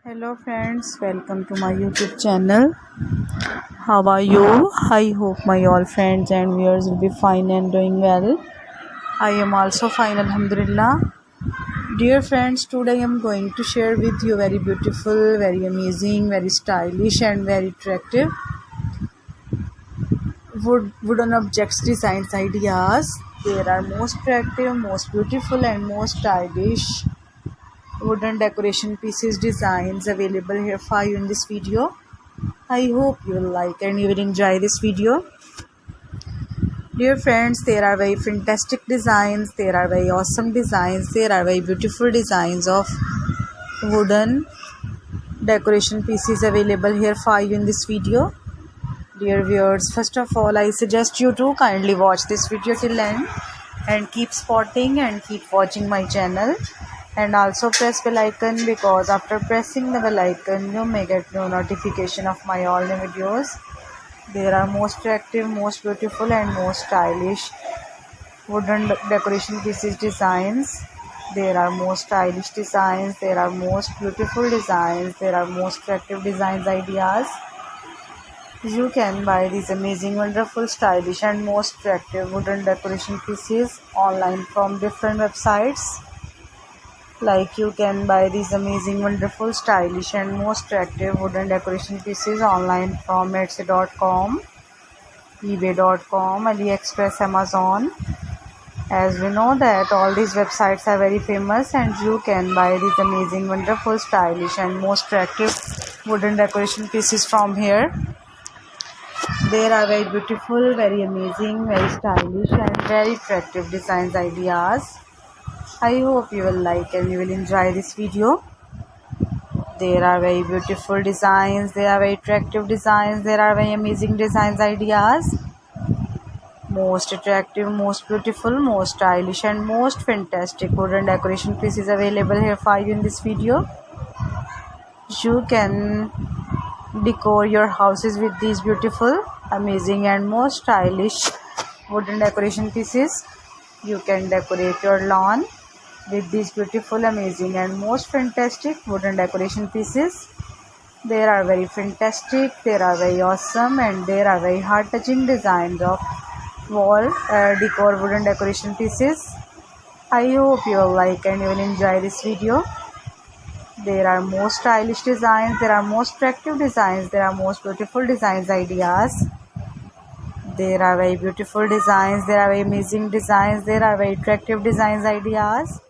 Hello friends, welcome to my YouTube channel. How are you? I hope my all friends and viewers will be fine and doing well. I am also fine, Alhamdulillah. Dear friends, today I am going to share with you very beautiful, very amazing, very stylish and very attractive wooden objects designs ideas. They are most attractive, most beautiful and most stylish wooden decoration pieces designs available here for you in this video. I hope you will like and you will enjoy this video. Dear friends, there are very fantastic designs, there are very awesome designs, there are very beautiful designs of wooden decoration pieces available here for you in this video. Dear viewers, first of all, I suggest you to kindly watch this video till end and keep spotting and keep watching my channel. And also press bell icon, because after pressing the bell icon you may get no notification of my all new videos. There are most attractive, most beautiful and most stylish wooden decoration pieces designs. There are most stylish designs, there are most beautiful designs, there are most attractive designs ideas. You can buy these amazing, wonderful, stylish and most attractive wooden decoration pieces online from different websites. Like you can buy these amazing, wonderful, stylish and most attractive wooden decoration pieces online from Etsy.com, eBay.com, AliExpress, Amazon. As we know that all these websites are very famous, and you can buy these amazing, wonderful, stylish and most attractive wooden decoration pieces from here. There are very beautiful, very amazing, very stylish and very attractive designs ideas. I hope you will like and you will enjoy this video. There are very beautiful designs, there are very attractive designs, there are very amazing designs ideas. Most attractive, most beautiful, most stylish and most fantastic wooden decoration pieces available here for you in this video. You can decor your houses with these beautiful, amazing and most stylish wooden decoration pieces. You can decorate your lawn with these beautiful, amazing and most fantastic wooden decoration pieces. They are very fantastic, they are very awesome and they are very heart-touching designs of wall decor wooden decoration pieces. I hope you will like and you will enjoy this video. There are most stylish designs, there are most attractive designs, there are most beautiful designs ideas. There are very beautiful designs, there are very amazing designs, there are very attractive designs ideas.